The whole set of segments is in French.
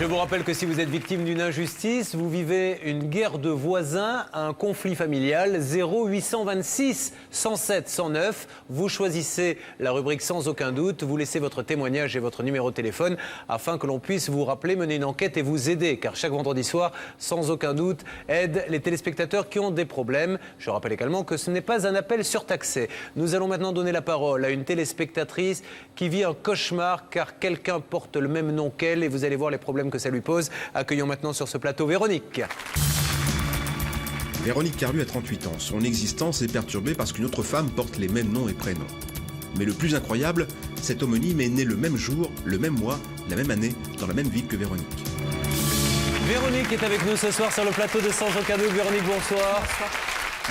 vous rappelle que si vous êtes victime d'une injustice, vous vivez une guerre de voisins, un conflit familial, 0826 107 109. Vous choisissez la rubrique sans aucun doute, vous laissez votre témoignage et votre numéro de téléphone afin que l'on puisse vous rappeler, mener une enquête et vous aider. Car chaque vendredi soir, sans aucun doute, aide les téléspectateurs qui ont des problèmes. Je rappelle également que ce n'est pas un appel surtaxé. Nous allons maintenant donner la parole à une téléspectatrice qui vit un cauchemar car quelqu'un porte le même nom qu'elle et vous allez voir les problèmes que ça lui pose. Accueillons maintenant sur ce plateau Véronique. Véronique Carlu a 38 ans. Son existence est perturbée parce qu'une autre femme porte les mêmes noms et prénoms. Mais le plus incroyable, cet homonyme est né le même jour, le même mois, la même année, dans la même ville que Véronique. Véronique est avec nous ce soir sur le plateau de Sans aucun doute. Véronique, bonsoir. Bonsoir.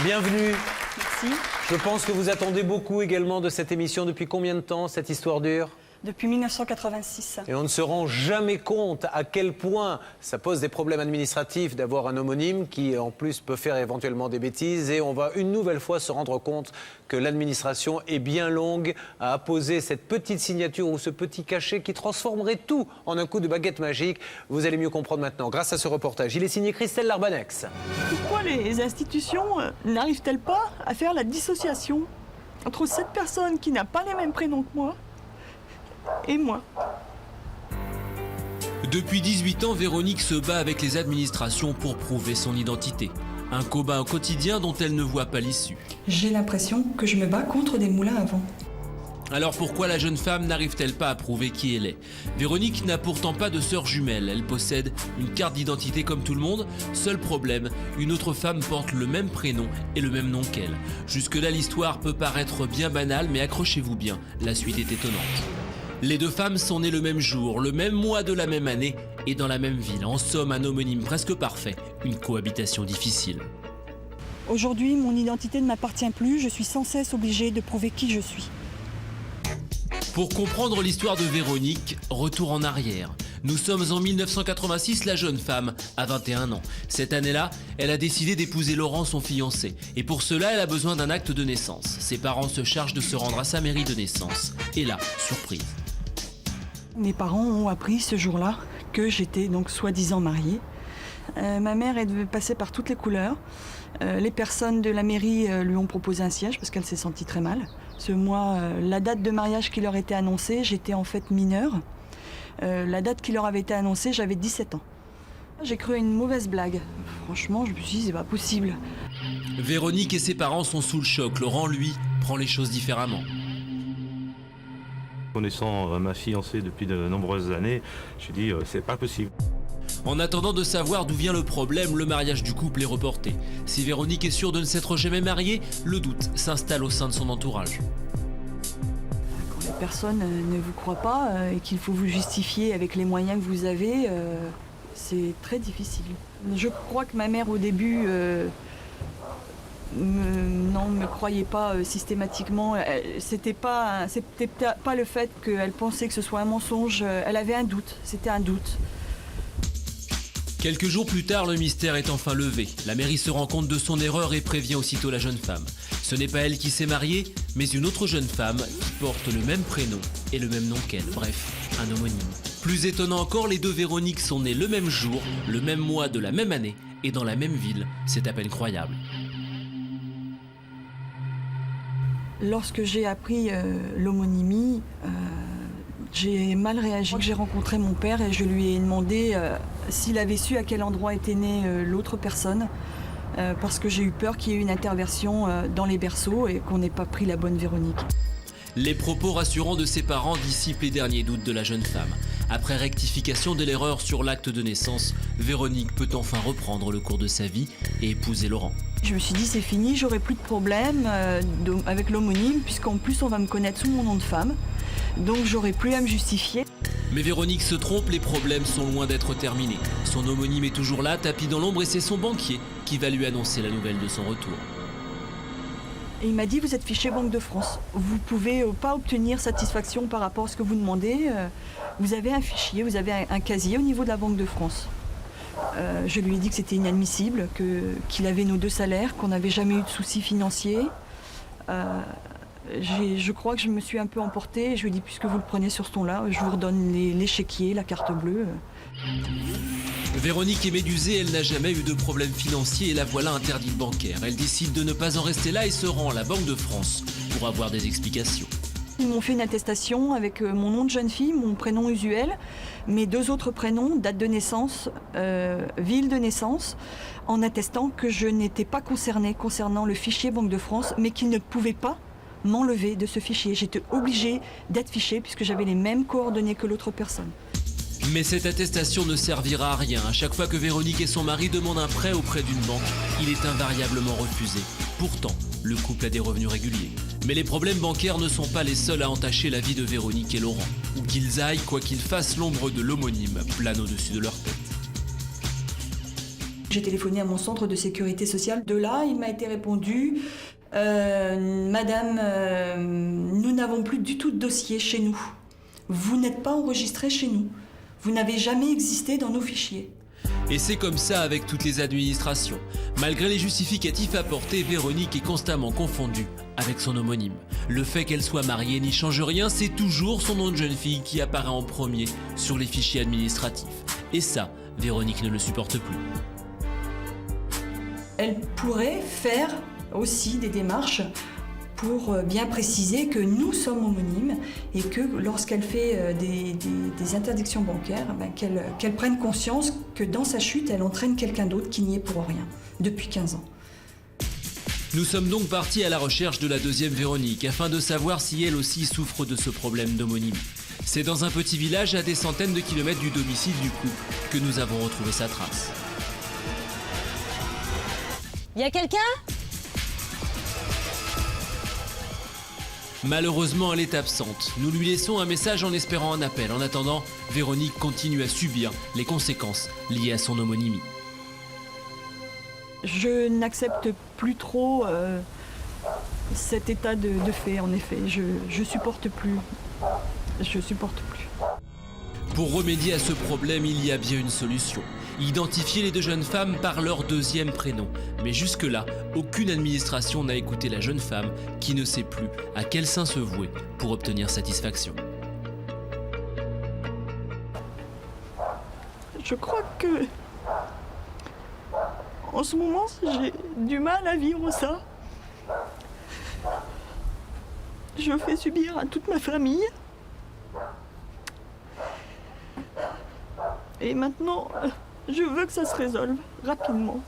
Bienvenue. Merci. Je pense que vous attendez beaucoup également de cette émission. Depuis combien de temps cette histoire dure ? Depuis 1986. Et on ne se rend jamais compte à quel point ça pose des problèmes administratifs d'avoir un homonyme qui en plus peut faire éventuellement des bêtises. Et on va une nouvelle fois se rendre compte que l'administration est bien longue à apposer cette petite signature ou ce petit cachet qui transformerait tout en un coup de baguette magique. Vous allez mieux comprendre maintenant grâce à ce reportage. Il est signé Christelle Larbanex. Pourquoi les institutions n'arrivent-elles pas à faire la dissociation entre cette personne qui n'a pas les mêmes prénoms que moi et moi? Depuis 18 ans, Véronique se bat avec les administrations pour prouver son identité. Un combat au quotidien dont elle ne voit pas l'issue. J'ai l'impression que je me bats contre des moulins à vent. Alors pourquoi la jeune femme n'arrive-t-elle pas à prouver qui elle est? Véronique n'a pourtant pas de sœur jumelle. Elle possède une carte d'identité comme tout le monde. Seul problème, une autre femme porte le même prénom et le même nom qu'elle. Jusque-là, l'histoire peut paraître bien banale, mais accrochez-vous bien, la suite est étonnante. Les deux femmes sont nées le même jour, le même mois de la même année et dans la même ville. En somme, un homonyme presque parfait, une cohabitation difficile. Aujourd'hui, mon identité ne m'appartient plus. Je suis sans cesse obligée de prouver qui je suis. Pour comprendre l'histoire de Véronique, retour en arrière. Nous sommes en 1986, la jeune femme a 21 ans. Cette année-là, elle a décidé d'épouser Laurent, son fiancé. Et pour cela, elle a besoin d'un acte de naissance. Ses parents se chargent de se rendre à sa mairie de naissance. Et là, surprise. Mes parents ont appris ce jour-là que j'étais donc soi-disant mariée. Ma mère est passée par toutes les couleurs. Les personnes de la mairie lui ont proposé un siège parce qu'elle s'est sentie très mal. Parce que moi, la date de mariage qui leur était annoncée, j'étais en fait mineure. La date qui leur avait été annoncée, j'avais 17 ans. J'ai cru à une mauvaise blague. Franchement, je me suis dit, c'est pas possible. Véronique et ses parents sont sous le choc. Laurent, lui, prend les choses différemment. Connaissant ma fiancée depuis de nombreuses années, je me suis dit, c'est pas possible. En attendant de savoir d'où vient le problème, le mariage du couple est reporté. Si Véronique est sûre de ne s'être jamais mariée, le doute s'installe au sein de son entourage. Quand les personnes ne vous croient pas et qu'il faut vous justifier avec les moyens que vous avez, c'est très difficile. Je crois que ma mère, au début, ne me croyait pas systématiquement. C'était pas le fait qu'elle pensait que ce soit un mensonge. Elle avait un doute, c'était un doute. Quelques jours plus tard, le mystère est enfin levé. La mairie se rend compte de son erreur et prévient aussitôt la jeune femme. Ce n'est pas elle qui s'est mariée, mais une autre jeune femme qui porte le même prénom et le même nom qu'elle. Bref, un homonyme. Plus étonnant encore, les deux Véroniques sont nées le même jour, le même mois de la même année et dans la même ville. C'est à peine croyable. Lorsque j'ai appris l'homonymie, j'ai mal réagi. J'ai rencontré mon père et je lui ai demandé s'il avait su à quel endroit était née l'autre personne, parce que j'ai eu peur qu'il y ait une interversion dans les berceaux et qu'on n'ait pas pris la bonne Véronique. Les propos rassurants de ses parents dissipent les derniers doutes de la jeune femme. Après rectification de l'erreur sur l'acte de naissance, Véronique peut enfin reprendre le cours de sa vie et épouser Laurent. Je me suis dit, c'est fini, j'aurai plus de problème avec l'homonyme, puisqu'en plus on va me connaître sous mon nom de femme. Donc j'aurai plus à me justifier. Mais Véronique se trompe, les problèmes sont loin d'être terminés. Son homonyme est toujours là, tapis dans l'ombre, et c'est son banquier qui va lui annoncer la nouvelle de son retour. Et il m'a dit, vous êtes fiché Banque de France. Vous ne pouvez pas obtenir satisfaction par rapport à ce que vous demandez. Vous avez un fichier, vous avez un casier au niveau de la Banque de France. Je lui ai dit que c'était inadmissible, qu'il avait nos deux salaires, qu'on n'avait jamais eu de soucis financiers. Je crois que je me suis un peu emportée. Je lui ai dit, puisque vous le prenez sur ce ton-là, je vous redonne l'échiquier, la carte bleue. Véronique est médusée, elle n'a jamais eu de problème financier et la voilà interdite bancaire. Elle décide de ne pas en rester là et se rend à la Banque de France pour avoir des explications. Ils m'ont fait une attestation avec mon nom de jeune fille, mon prénom usuel, mes 2 autres prénoms, date de naissance, ville de naissance, en attestant que je n'étais pas concernée concernant le fichier Banque de France, mais qu'ils ne pouvaient pas m'enlever de ce fichier. J'étais obligée d'être fichée puisque j'avais les mêmes coordonnées que l'autre personne. Mais cette attestation ne servira à rien. À chaque fois que Véronique et son mari demandent un prêt auprès d'une banque, il est invariablement refusé. Pourtant, le couple a des revenus réguliers. Mais les problèmes bancaires ne sont pas les seuls à entacher la vie de Véronique et Laurent. Où qu'ils aillent, quoi qu'ils fassent, l'ombre de l'homonyme plane au-dessus de leur tête. J'ai téléphoné à mon centre de sécurité sociale. De là, il m'a été répondu « Madame, nous n'avons plus du tout de dossier chez nous. Vous n'êtes pas enregistrée chez nous. Vous n'avez jamais existé dans nos fichiers. » Et c'est comme ça avec toutes les administrations. Malgré les justificatifs apportés, Véronique est constamment confondue avec son homonyme. Le fait qu'elle soit mariée n'y change rien, c'est toujours son nom de jeune fille qui apparaît en premier sur les fichiers administratifs. Et ça, Véronique ne le supporte plus. Elle pourrait faire aussi des démarches pour bien préciser que nous sommes homonymes et que lorsqu'elle fait des interdictions bancaires, qu'elle prenne conscience que dans sa chute, elle entraîne quelqu'un d'autre qui n'y est pour rien, depuis 15 ans. Nous sommes donc partis à la recherche de la deuxième Véronique, afin de savoir si elle aussi souffre de ce problème d'homonymie. C'est dans un petit village à des centaines de kilomètres du domicile du couple que nous avons retrouvé sa trace. Y a quelqu'un ? Malheureusement, elle est absente. Nous lui laissons un message en espérant un appel. En attendant, Véronique continue à subir les conséquences liées à son homonymie. Je n'accepte plus trop cet état de fait, en effet. Je supporte plus. Je supporte plus. Pour remédier à ce problème, il y a bien une solution. Identifier les 2 jeunes femmes par leur deuxième prénom. Mais jusque-là, aucune administration n'a écouté la jeune femme qui ne sait plus à quel saint se vouer pour obtenir satisfaction. Je crois que en ce moment, j'ai du mal à vivre ça. Je fais subir à toute ma famille. Et maintenant, je veux que ça se résolve rapidement.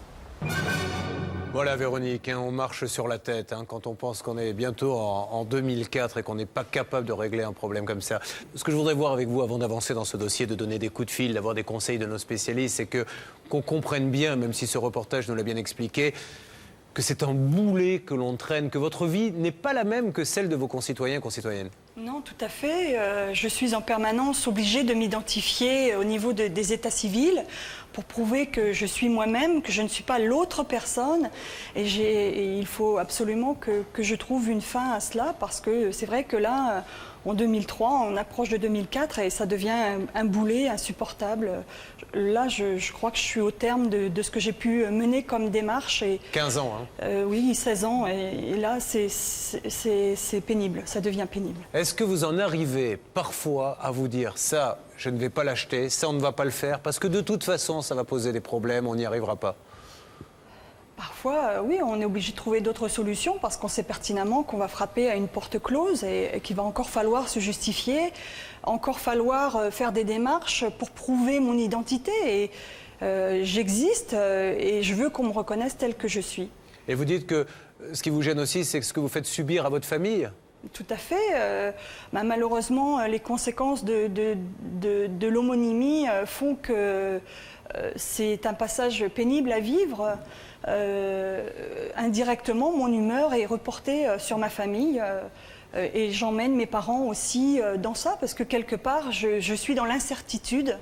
Voilà Véronique, on marche sur la tête quand on pense qu'on est bientôt en 2004 et qu'on n'est pas capable de régler un problème comme ça. Ce que je voudrais voir avec vous avant d'avancer dans ce dossier, de donner des coups de fil, d'avoir des conseils de nos spécialistes, c'est qu'on comprenne bien, même si ce reportage nous l'a bien expliqué, que c'est un boulet que l'on traîne, que votre vie n'est pas la même que celle de vos concitoyens et concitoyennes. Non, tout à fait. Je suis en permanence obligée de m'identifier au niveau des états civils pour prouver que je suis moi-même, que je ne suis pas l'autre personne. Et il faut absolument que je trouve une fin à cela, parce que c'est vrai que là, en 2003, on approche de 2004 et ça devient un boulet insupportable. Là, je crois que je suis au terme de ce que j'ai pu mener comme démarche. 15 ans, oui, 16 ans. Et là, c'est pénible, ça devient pénible. Est-ce que vous en arrivez parfois à vous dire ça, je ne vais pas l'acheter, ça, on ne va pas le faire, parce que de toute façon, ça va poser des problèmes, on n'y arrivera pas? Parfois, oui, on est obligé de trouver d'autres solutions parce qu'on sait pertinemment qu'on va frapper à une porte close et qu'il va encore falloir se justifier, encore falloir faire des démarches pour prouver mon identité. Et j'existe et je veux qu'on me reconnaisse telle que je suis. Et vous dites que ce qui vous gêne aussi, c'est ce que vous faites subir à votre famille? Tout à fait. Malheureusement, les conséquences de l'homonymie font que c'est un passage pénible à vivre. Indirectement, mon humeur est reportée sur ma famille et j'emmène mes parents aussi dans ça parce que quelque part, je suis dans l'incertitude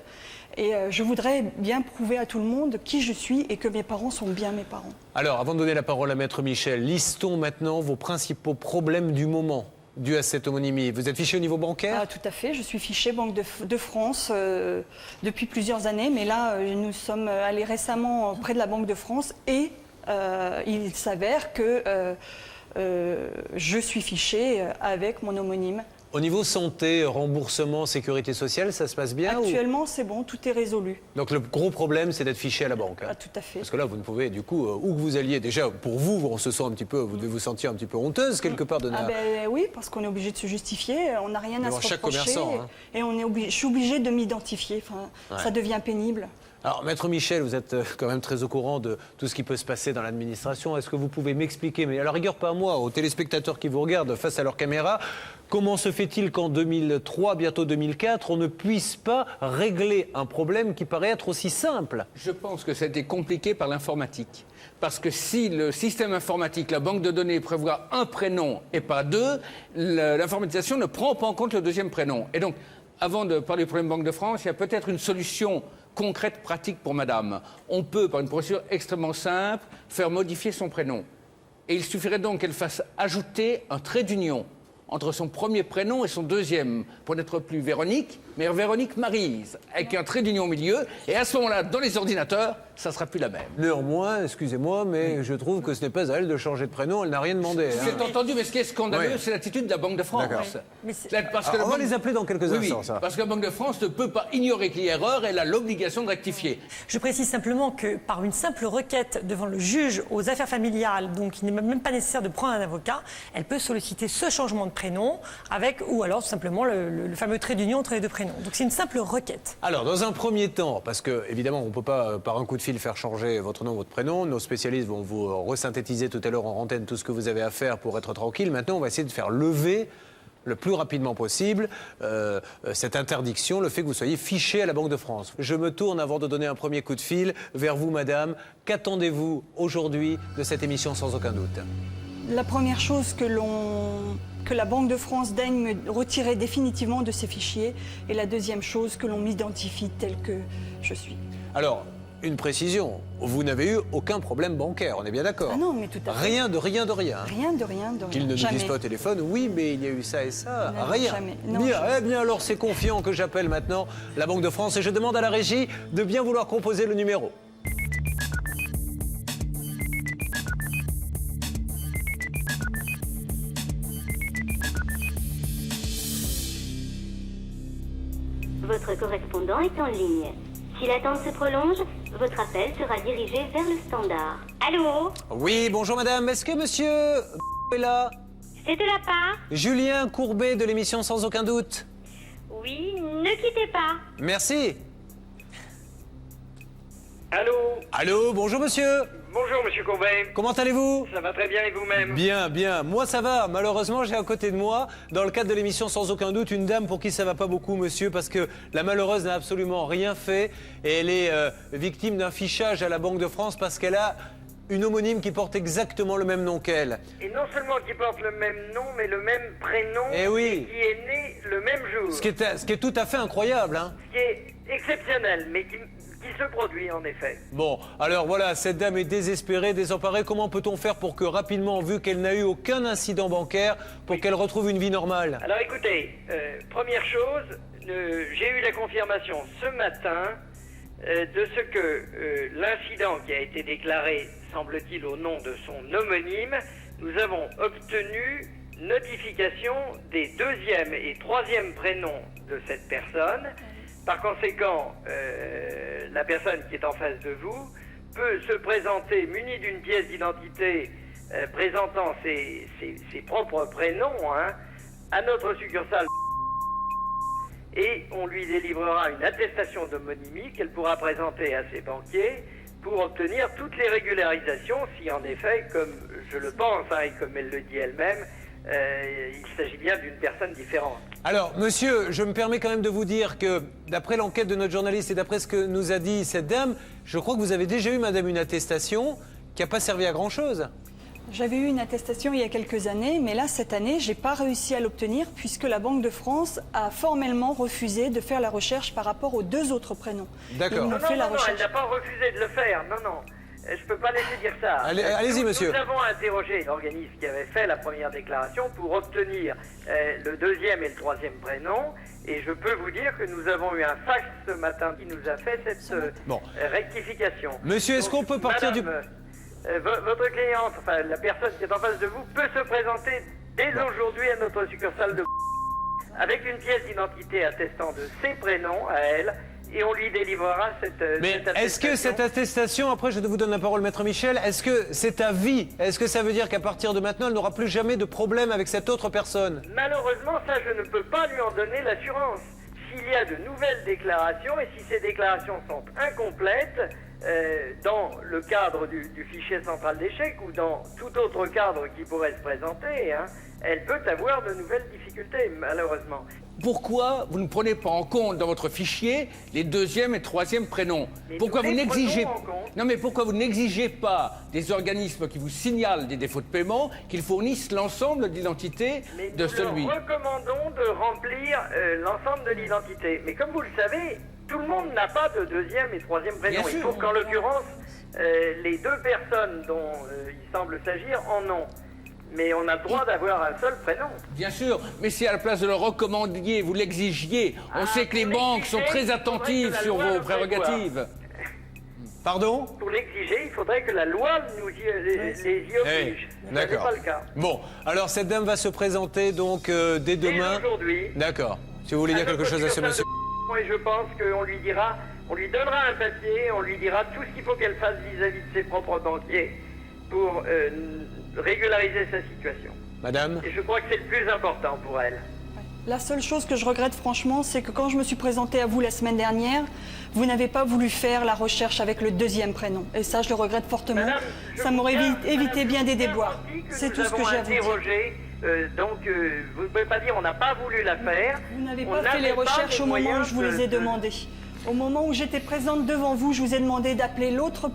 et je voudrais bien prouver à tout le monde qui je suis et que mes parents sont bien mes parents. Alors, avant de donner la parole à Maître Michel, listons maintenant vos principaux problèmes du moment dus à cette homonymie. Vous êtes fiché au niveau bancaire? Tout à fait, je suis fiché Banque de France depuis plusieurs années, mais là, nous sommes allés récemment près de la Banque de France et il s'avère que je suis fichée avec mon homonyme. Au niveau santé, remboursement, sécurité sociale, ça se passe bien Actuellement, c'est bon, tout est résolu. Donc le gros problème, c'est d'être fiché à la banque. Ah, tout à fait. Parce que là, vous ne pouvez, du coup, où que vous alliez, déjà, pour vous, on se sent un petit peu, vous devez vous sentir un petit peu honteuse, quelque part, de Oui, parce qu'on est obligé de se justifier, on n'a rien à se chaque reprocher. commerçant, hein. Et je suis obligée de m'identifier, ça devient pénible. Alors, Maître Michel, vous êtes quand même très au courant de tout ce qui peut se passer dans l'administration. Est-ce que vous pouvez m'expliquer, mais à la rigueur pas à moi, aux téléspectateurs qui vous regardent face à leur caméra, comment se fait-il qu'en 2003, bientôt 2004, on ne puisse pas régler un problème qui paraît être aussi simple? Je pense que c'était compliqué par l'informatique. Parce que si le système informatique, la banque de données prévoit un prénom et pas deux, l'informatisation ne prend pas en compte le deuxième prénom. Et donc, avant de parler du problème Banque de France, il y a peut-être une solution concrète, pratique pour madame. On peut, par une procédure extrêmement simple, faire modifier son prénom. Et il suffirait donc qu'elle fasse ajouter un trait d'union entre son premier prénom et son deuxième, pour n'être plus Véronique, mais Véronique Maryse, avec un trait d'union au milieu. Et à ce moment-là, dans les ordinateurs, ça ne sera plus la même. Néanmoins, excusez-moi, mais je trouve que ce n'est pas à elle de changer de prénom, elle n'a rien demandé. C'est entendu, mais ce qui est scandaleux, c'est l'attitude de la Banque de France. Parce que on va les appeler dans quelques instants, ça. Parce que la Banque de France ne peut pas ignorer qu'il y a erreur, elle a l'obligation de rectifier. Je précise simplement que par une simple requête devant le juge aux affaires familiales, donc il n'est même pas nécessaire de prendre un avocat, elle peut solliciter ce changement de prénom avec, ou alors tout simplement le fameux trait d'union entre les deux prénoms. Donc c'est une simple requête. Alors, dans un premier temps, parce que évidemment, on ne peut pas par un coup de fil faire changer votre nom, votre prénom. Nos spécialistes vont vous resynthétiser tout à l'heure en antenne tout ce que vous avez à faire pour être tranquille. Maintenant, on va essayer de faire lever le plus rapidement possible cette interdiction, le fait que vous soyez fiché à la Banque de France. Je me tourne avant de donner un premier coup de fil vers vous, madame. Qu'attendez-vous aujourd'hui de cette émission sans aucun doute? La première chose que la Banque de France daigne me retirer définitivement de ces fichiers, et la deuxième chose, que l'on m'identifie telle que je suis. Alors, une précision, vous n'avez eu aucun problème bancaire, on est bien d'accord? Ah non, mais tout à fait. Rien de rien de rien. Rien de rien de rien. Qu'ils ne nous Jamais. disent pas au téléphone, oui, mais il y a eu ça et ça, Non, rien. jamais. Non, bien, jamais. eh bien, alors c'est confiant que j'appelle maintenant la Banque de France et je demande à la régie de bien vouloir composer le numéro. Votre correspondant est en ligne. Si l'attente se prolonge, votre appel sera dirigé vers le standard. Allô? Oui, bonjour madame, est-ce que monsieur est là? C'est de la part? Julien Courbet de l'émission Sans aucun doute. Oui, ne quittez pas. Merci. Allô? Allô, bonjour monsieur. Bonjour, monsieur Courbet. Comment allez-vous? Ça va très bien et vous-même? Bien, bien. Moi, ça va. Malheureusement, j'ai à côté de moi, dans le cadre de l'émission Sans aucun doute, une dame pour qui ça va pas beaucoup, monsieur, parce que la malheureuse n'a absolument rien fait et elle est victime d'un fichage à la Banque de France parce qu'elle a une homonyme qui porte exactement le même nom qu'elle. Et non seulement qui porte le même nom, mais le même prénom. Eh oui. Et qui est né le même jour. Ce qui est tout à fait incroyable, hein. Ce qui est exceptionnel, mais qui se produit en effet. Bon, alors voilà, cette dame est désespérée, désemparée. Comment peut-on faire pour que rapidement, vu qu'elle n'a eu aucun incident bancaire, pour qu'elle retrouve une vie normale? Alors écoutez, première chose, j'ai eu la confirmation ce matin de ce que l'incident qui a été déclaré, semble-t-il, au nom de son homonyme, nous avons obtenu notification des deuxième et troisième prénoms de cette personne. Par conséquent, la personne qui est en face de vous peut se présenter munie d'une pièce d'identité présentant ses propres prénoms à notre succursale et on lui délivrera une attestation d'homonymie qu'elle pourra présenter à ses banquiers pour obtenir toutes les régularisations si en effet, comme je le pense et comme elle le dit elle-même, il s'agit bien d'une personne différente. Alors, monsieur, je me permets quand même de vous dire que, d'après l'enquête de notre journaliste et d'après ce que nous a dit cette dame, je crois que vous avez déjà eu, madame, une attestation qui n'a pas servi à grand-chose. J'avais eu une attestation il y a quelques années, mais là, cette année, je n'ai pas réussi à l'obtenir puisque la Banque de France a formellement refusé de faire la recherche par rapport aux deux autres prénoms. D'accord. Non, elle n'a pas refusé de le faire, non. Je ne peux pas laisser dire ça. Allez-y, monsieur. Nous avons interrogé l'organisme qui avait fait la première déclaration pour obtenir le deuxième et le troisième prénom. Et je peux vous dire que nous avons eu un fax ce matin qui nous a fait cette rectification. Monsieur, est-ce qu'on peut partir du... votre cliente, enfin la personne qui est en face de vous, peut se présenter dès aujourd'hui à notre succursale de avec une pièce d'identité attestant de ses prénoms à elle, et on lui délivrera cette attestation. Est-ce que cette attestation, après je vous donne la parole, Maître Michel, est-ce que c'est à vie? Est-ce que ça veut dire qu'à partir de maintenant, elle n'aura plus jamais de problème avec cette autre personne? Malheureusement, ça, je ne peux pas lui en donner l'assurance. S'il y a de nouvelles déclarations, et si ces déclarations sont incomplètes, dans le cadre du fichier central d'échecs ou dans tout autre cadre qui pourrait se présenter, hein, elle peut avoir de nouvelles difficultés, malheureusement. Pourquoi vous ne prenez pas en compte dans votre fichier les deuxième et troisième prénoms? Pourquoi vous n'exigez pourquoi vous n'exigez pas des organismes qui vous signalent des défauts de paiement qu'ils fournissent l'ensemble d'identité de celui? Nous recommandons de remplir l'ensemble de l'identité. Mais comme vous le savez, tout le monde n'a pas de deuxième et troisième prénom. Il faut qu'en l'occurrence, les deux personnes dont il semble s'agir en ont. Mais on a le droit d'avoir un seul prénom. Bien sûr, mais si à la place de le recommander, vous l'exigiez, on sait que les banques sont très attentives sur vos prérogatives. Pardon? Pour l'exiger, il faudrait que la loi nous les y oblige. D'accord. Ce n'est pas le cas. Bon, alors cette dame va se présenter donc dès demain. Dès aujourd'hui. D'accord. Si vous voulez dire quelque chose à ce monsieur. Et je pense qu'on lui dira, on lui donnera un papier, on lui dira tout ce qu'il faut qu'elle fasse vis-à-vis de ses propres banquiers pour régulariser sa situation. Madame? Et je crois que c'est le plus important pour elle. La seule chose que je regrette franchement, c'est que quand je me suis présentée à vous la semaine dernière, vous n'avez pas voulu faire la recherche avec le deuxième prénom. Et ça, je le regrette fortement. Madame, ça m'aurait évité bien des déboires. C'est tout ce que j'ai à vous dire. Donc, vous ne pouvez pas dire on n'a pas voulu la faire. Vous n'avez pas fait les recherches au moment où je vous les ai demandées. Au moment où j'étais présente devant vous, je vous ai demandé d'appeler l'autre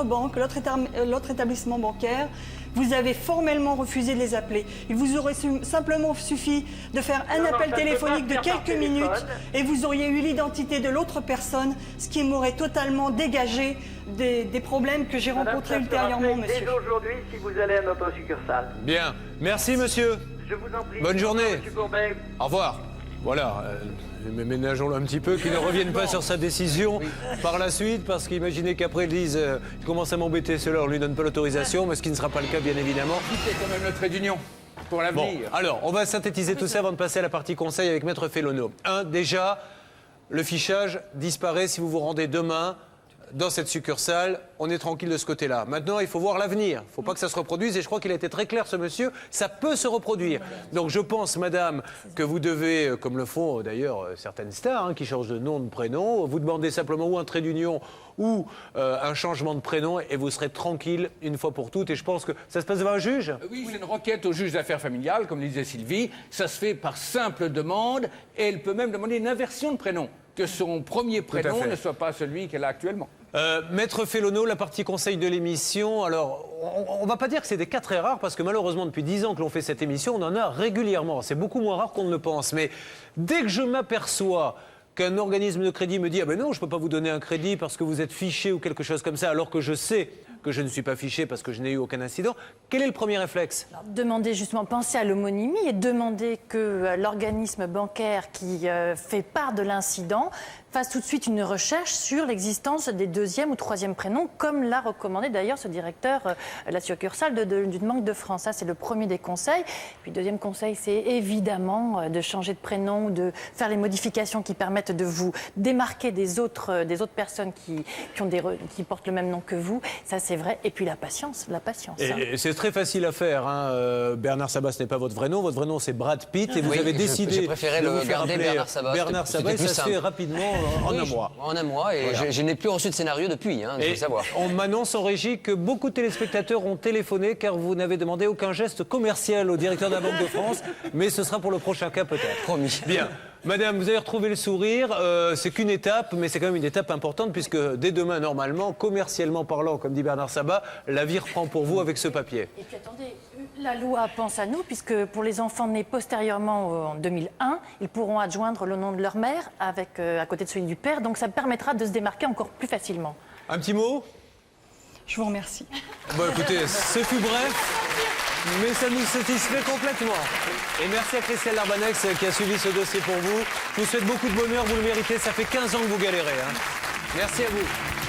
banque, l'autre établissement bancaire. Vous avez formellement refusé de les appeler. Il vous aurait simplement suffi de faire un appel téléphonique de quelques minutes et vous auriez eu l'identité de l'autre personne, ce qui m'aurait totalement dégagé des problèmes que j'ai rencontrés ultérieurement, monsieur. Dès aujourd'hui, si vous allez à notre succursale. Bien. Merci, monsieur. Je vous en prie. Bonne journée. Monsieur Courbet. Au revoir. Voilà, ménageons-le un petit peu, qu'il ne revienne pas sur sa décision par la suite, parce qu'imaginez qu'après ils disent il commence à m'embêter, cela, on ne lui donne pas l'autorisation, mais ce qui ne sera pas le cas, bien évidemment. C'est quand même le trait d'union pour l'avenir. Bon, alors, on va synthétiser tout ça avant de passer à la partie conseil avec Maître Fellono. Déjà, le fichage disparaît si vous vous rendez demain dans cette succursale, on est tranquille de ce côté-là. Maintenant, il faut voir l'avenir. Il ne faut pas que ça se reproduise. Et je crois qu'il a été très clair, ce monsieur. Ça peut se reproduire. Donc, je pense, madame, que vous devez, comme le font d'ailleurs certaines stars, qui changent de nom, de prénom, vous demandez simplement ou un trait d'union ou un changement de prénom et vous serez tranquille une fois pour toutes. Et je pense que ça se passe devant un juge. Oui, c'est une requête au juge d'affaires familiales, comme le disait Sylvie. Ça se fait par simple demande et elle peut même demander une inversion de prénom. Que son premier prénom ne soit pas celui qu'elle a actuellement. Maître Fellono, la partie conseil de l'émission, alors on va pas dire que c'est des cas très rares parce que malheureusement depuis 10 ans que l'on fait cette émission, on en a régulièrement. C'est beaucoup moins rare qu'on ne le pense. Mais dès que je m'aperçois qu'un organisme de crédit me dit « Ah ben non, je ne peux pas vous donner un crédit parce que vous êtes fiché ou quelque chose comme ça », alors que je sais que je ne suis pas fiché parce que je n'ai eu aucun incident, quel est le premier réflexe? Demander justement, penser à l'homonymie et demander que l'organisme bancaire qui fait part de l'incident fasse tout de suite une recherche sur l'existence des deuxième ou troisième prénoms, comme l'a recommandé d'ailleurs ce directeur la succursale d'une Banque de France. Ça, c'est le premier des conseils. Puis le deuxième conseil, c'est évidemment de changer de prénom, de faire les modifications qui permettent de vous démarquer des autres personnes qui portent le même nom que vous. Ça, c'est vrai. Et puis la patience. Et c'est très facile à faire. Bernard Sabat, ce n'est pas votre vrai nom. Votre vrai nom, c'est Brad Pitt. Et vous avez décidé j'ai préféré de vous faire garder appeler Bernard Sabat. et ça se fait rapidement en un mois. En un mois. Et voilà. Je n'ai plus reçu de scénario depuis, il faut savoir. On m'annonce en régie que beaucoup de téléspectateurs ont téléphoné car vous n'avez demandé aucun geste commercial au directeur de la Banque de France. Mais ce sera pour le prochain cas peut-être. Promis. Bien. Madame, vous avez retrouvé le sourire, c'est qu'une étape, mais c'est quand même une étape importante puisque dès demain, normalement, commercialement parlant, comme dit Bernard Sabat, la vie reprend pour vous avec ce papier. Et puis attendez, la loi pense à nous puisque pour les enfants nés postérieurement en 2001, ils pourront adjoindre le nom de leur mère à côté de celui du père, donc ça permettra de se démarquer encore plus facilement. Un petit mot? Je vous remercie. Bon, écoutez, ce fut bref. Mais ça nous satisfait complètement. Et merci à Christelle Larbanex qui a suivi ce dossier pour vous. Je vous souhaite beaucoup de bonheur, vous le méritez. Ça fait 15 ans que vous galérez. Merci à vous.